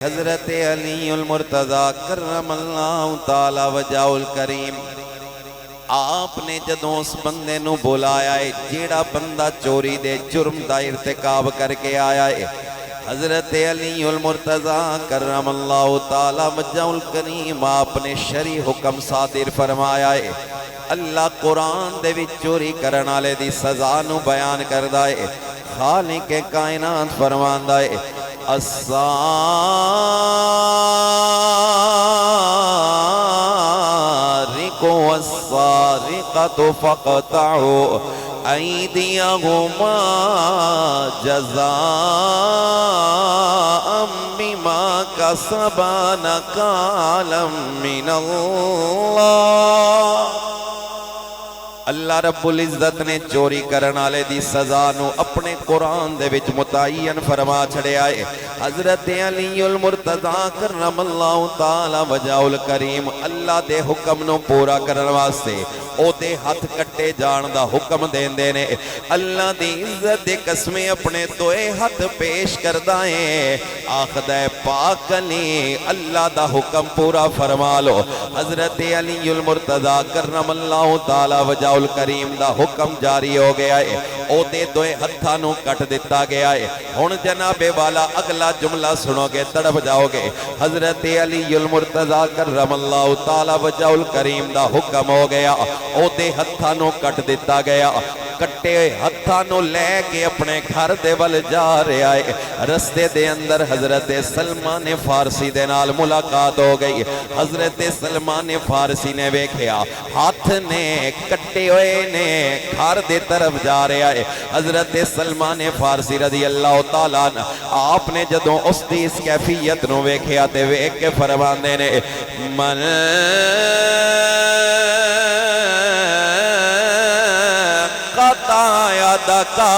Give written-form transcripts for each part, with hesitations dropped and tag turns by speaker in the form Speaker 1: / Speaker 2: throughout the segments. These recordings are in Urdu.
Speaker 1: حضرت علی المرتضی کرم اللہ تعالی وجہ الکریم آپ نے جدوں اس بندے نو بلایا ہے جیڑا بندہ چوری دے جرم دا ارتکاب کر کے آیا ہے، حضرت علی المرتضی کرم اللہ تعالی وجہ الکریم آپ نے شرعی حکم صادر فرمایا ہے۔ اللہ قرآن دے وچ چوری کرن والے دی سزا نو بیان کردا ہے۔ خالق کائنات فرماندا ہے السارق والسارقة فاقطعوا أيديهما جزاء بما كسبا نكالا من الله۔ اللہ رب العزت نے چوری کرن والے دی سزا نو اپنے قرآن دے وچ متعین فرما چھڑیا ہے۔ حضرت علی المرتضی کرم اللہ تعالی وجہ الکریم اللہ دے حکم نو پورا کرن واسطے او دے ہاتھ کٹے جان دا حکم دیندے نے۔ اللہ دی عزت دے قسمیں اپنے دوئے ہاتھ پیش کردا ہے، آخدا ہے پاک علی اللہ دا حکم پورا فرما لو۔ حضرت علی المرتضی کرم اللہ تعالی وجہ الکریم دا حکم جاری ہو گیا ہے، او دے دوئے ہتھاں نو کٹ دیتا گیا ہے۔ ہن جناب والا اگلا جملہ سنو گے تڑپ جاؤ گے۔ حضرت علی المرتضی کرم اللہ تعالی وجہ الکریم دا حکم ہو گیا، او دے ہتھاں نو کٹ دیتا گیا۔ کٹے ہتھاں نو لے کے اپنے گھر دے ول جا رہا ہے، رستے دے اندر حضرت سلمان فارسی دے نال ملاقات ہو گئی۔ حضرت سلمان فارسی نے ویکھیا ہاتھ نے کٹے ہوئے نے گھر دے طرف جا رہا ہے۔ حضرت سلمان فارسی رضی اللہ تعالیٰ عنہ آپ نے جدوں اس دی اس کیفیت نو ویکھیا تے ویکھ کے فرماندے نے من دکا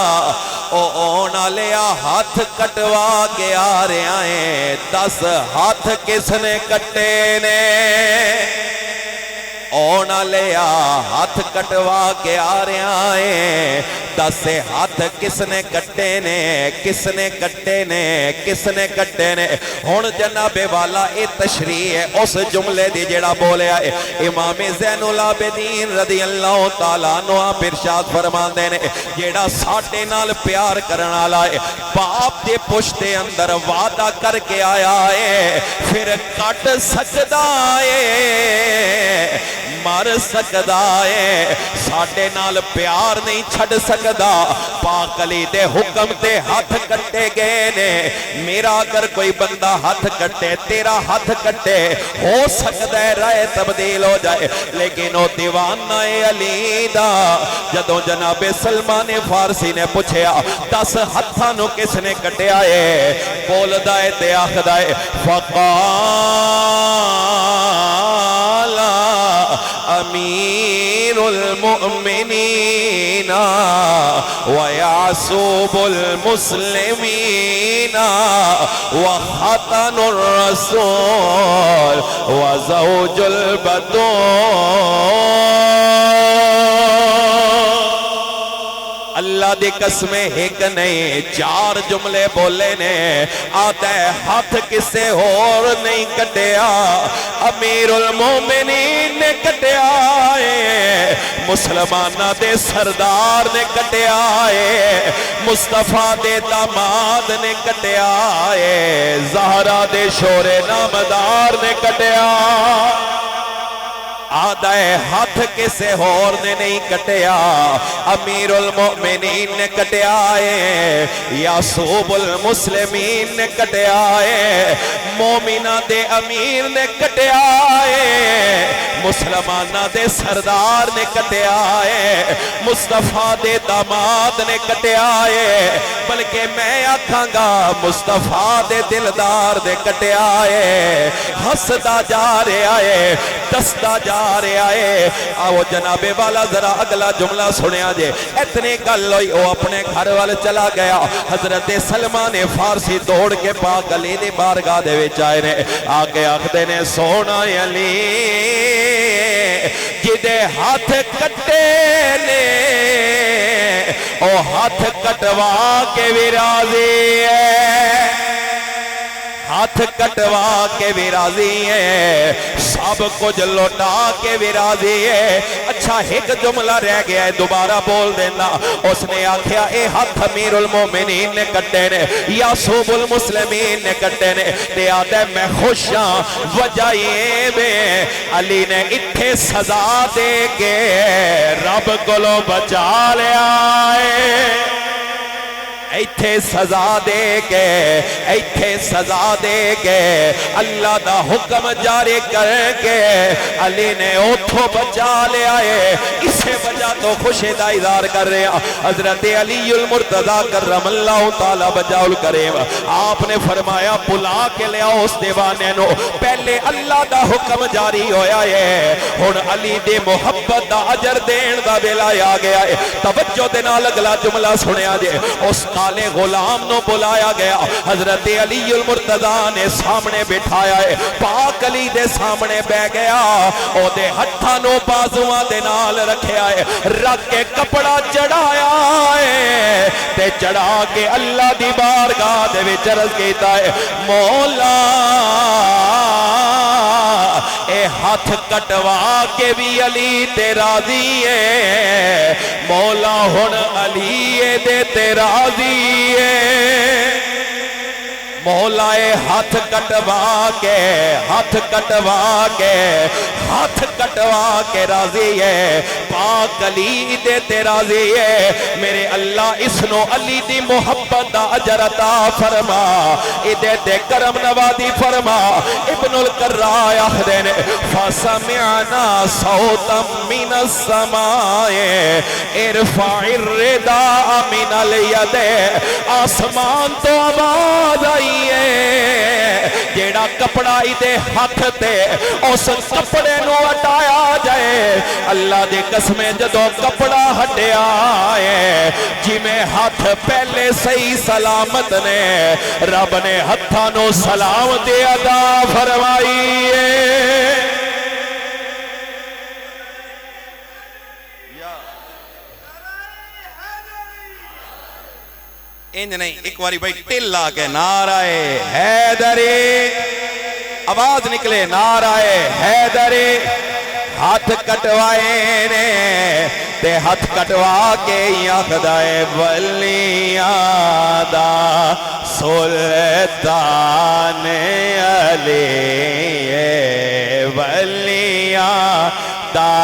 Speaker 1: او نالیا ہاتھ کٹوا کے آ رہے ہیں، 10 ہاتھ کس نے کٹے نے؟ او نالیا ہاتھ کٹوا کے آ رہے ہیں، 10 ہاتھ کس نے کٹے نے؟ کس نے کٹے نے؟ کس نے کٹے نے؟ ہن جناب والا اے تشریح ہے اس جملے دی جیڑا بولیا ہے امام زین العابدین رضی اللہ تعالیٰ عنہ آپ ارشاد فرماندے نے جیڑا ساڈے نال پیار کرن والا ہے، باپ دے پشتے اندر وعدہ کر کے آیا ہے، پھر کٹ سکدا ہے، مر سکدا ہے، ساڈے نال پیار نہیں چھڑ سکدا۔ پاک علی دے حکم تے ہاتھ کٹے گئے نے۔ میرا اگر کوئی بندہ ہاتھ کٹے، تیرا ہاتھ کٹے، ہو سکتا ہے رائے تبدیل ہو جائے، لیکن وہ دیوانہ علی دا جدوں جناب سلمان فارسی نے پوچھیا 10 ہتھاں نو کس نے کٹیا ہے، بولدا ہے تے آکھدا ہے فقال امیر المؤمنین ویعصوب المسلمین وخطن الرسول وزوج البتول۔ اللہ دی قسمیں ایک نہیں 4 جملے بولے نے۔ آتا ہے ہاتھ کسے اور نہیں کٹیا، امیر المومنین نے کٹیا ہے، مسلمانہ دے سردار نے کٹیا ہے، مصطفیٰ دے داماد نے کٹیا ہے، زہرا دے شور نامدار نے کٹیا۔ آدھا ہے ہاتھ کسے اور نے نہیں کٹیا، امیر المؤمنین نے کٹیا ہے، یعصوب المسلمین نے کٹیا ہے، مومنہ دے امیر نے کٹیا ہے، مسلمانہ دے سردار نے کٹیا ہے، مصطفیٰ دے داماد نے کٹیا ہے، بلکہ میں آکھاں گا مصطفیٰ دے دلدار نے کٹیا ہے۔ ہسدا جا رہا ہے، دستا جا رہا ہے۔ آؤ جناب والا ذرا اگلا جملہ سنیا جے۔ اتنی گل ہوئی وہ اپنے گھر والے چلا گیا۔ حضرت سلمان فارسی دوڑ کے پاک علی دی بارگاہ دے وچ آئے نے، آگے آکھدے نے سونا علی جدے ہاتھ کٹے نے او ہاتھ کٹوا کے بھی راضی ہے۔ ہاتھ کٹوا کے بھی راضی ہے، سب کچھ لوٹا کے بھی راضی ہے۔ اچھا ایک جملہ رہ گیا ہے، دوبارہ بول دینا۔ اس نے آکھیا اے ہاتھ امیر المومنین نے کٹے نے، یعصوب المسلمین نے کٹے نے، تے آدھے میں خوش ہاں، وجہ یہ میں علی نے اتھے سزا دے کے رب کولو بچا لیا ہے، ایتھے سزا دے کے، ایتھے سزا دے کے اللہ دا حکم جاری کر کے علی نے اوتھو بچا لے آئے۔ اسے وجہ تو خوشی دا اظہار کر رہے ہیں حضرت علی المرتضی کرم اللہ تعالی بجاء الکریم، آپ نے فرمایا بلا کے لے آؤ اس دیوانے نو، پہلے اللہ دا حکم جاری ہویا ہے، ہن علی دی محبت دا اجر دین دا ویلا آ گیا ہے۔ توجہ دے نال اگلا جملہ سنیا جے، اس کالے غلام نو بلایا گیا، حضرت علی المرتضی نے سامنے بٹھایا ہے، پاک علی دے سامنے بہ گیا، او دے ہتھاں نو بازواں دے نال رکھیا ہے، رکھ کے کپڑا چڑھایا ہے تے چڑھا کے اللہ دی بارگاہ دے وچ عرض کیتا ہے مولا اے ہاتھ کٹوا کے بھی علی تے راضی ہے، مولا ہن علی دے تے راضی ہے، مولا اے ہاتھ کٹوا کے، ہاتھ کٹوا کے، ہاتھ کٹوا کے راضی ہے، پاک علی دے تے راضی ہے، میرے اللہ اس نو علی دی محبت دا اجر عطا فرما، ادے تے کرم نوازی فرما۔ ابن القراء آخدے نے فَسَمِعْنَا صَوْتًا مِّنَ السَّمَاءِ ارفع الرداء من اليد، آسمان تو آواز آئی جیڑا کپڑا دے ہاتھ تے اس کپڑے نو ہٹایا جائے، اللہ دے قسمیں جدو کپڑا ہٹیا ہے جی میں ہاتھ پہلے صحیح سلامت نے رب نے ہتھاں نو سلامت عطا فرمائی ہے۔ انج نہیں، ایک واری بھائی ٹل آکے نعرہ حیدری، آواز نکلے نعرہ حیدری، ہاتھ کٹوائے نے تے ہاتھ کٹوا کے یاخدائے ولیاں دا سلطان علی، ولیاں دا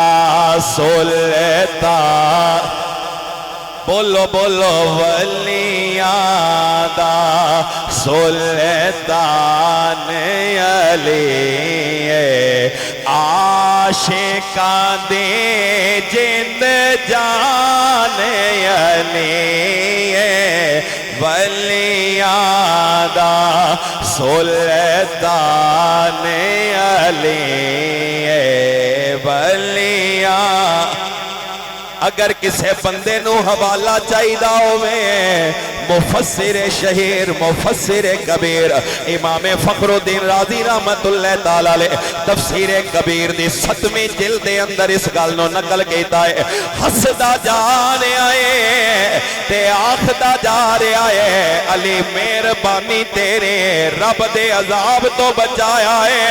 Speaker 1: سلطان، بولو بولو ولیاں دا سلطان علی، عاشقاں دے جند جان علی، ولیاں دا سلطان علی، ولیاں۔ اگر کسے بندے نو حوالہ چاہیدہ ہوئے مفسر شہیر مفسر کبیر امام فخر الدین رازی رحمت اللہ تعالیٰ علیہ تفسیر کبیر دی 7ویں جلد دے اندر اس گل نو نقل کیتا ہے، ہسدا جا رہے آئے تے آخدا جا رہے آئے علی مہربانی تیرے رب دے عذاب تو بچایا ہے،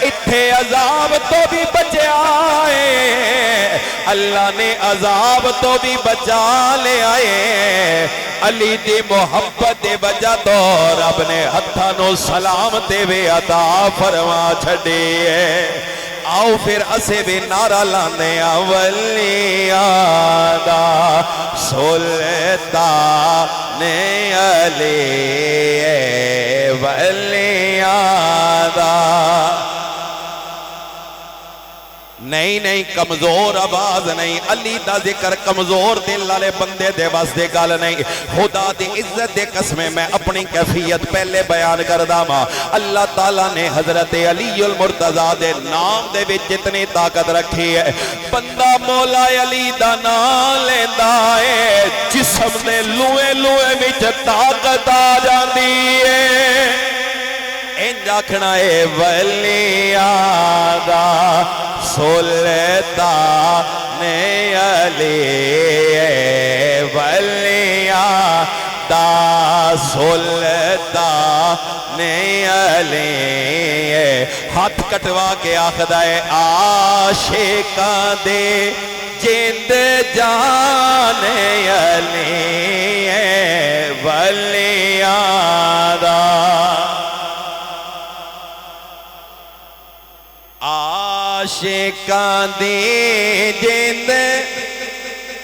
Speaker 1: اتھے عذاب تو بھی بچیا ہے، اللہ نے عذاب تو بھی بچا لے آئے، علی دی محبت دے وجہ تو رب نے ہتھاں نو سلام دے وے عطا فرما چھڑے ہے۔ آؤ پھر اسے بھی نعرہ لانے ولیاں دا سلطان علی، ولیاں دا نہیں نہیں کمزور آواز نہیں، علی دا ذکر کمزور دل والے بندے دے واسطے گل نہیں، خدا دی عزت دے قسمیں میں اپنی کیفیت پہلے بیان کردا ماں، اللہ تعالیٰ نے حضرت علی المرتضی دے نام دے وچ جتنی طاقت رکھی ہے، بندہ مولا علی دا نام لیندا ہے جسم دے لوئے لوئے وچ طاقت آ جاندی ہے، انج آکھنا ہے ولیاں دا سلطان علی، ولیاں دا سلطان علی ہاتھ کٹوا کے آخدا ہے عاشقاں دے جند جان علی ولیاں دا عاشقاں دی جند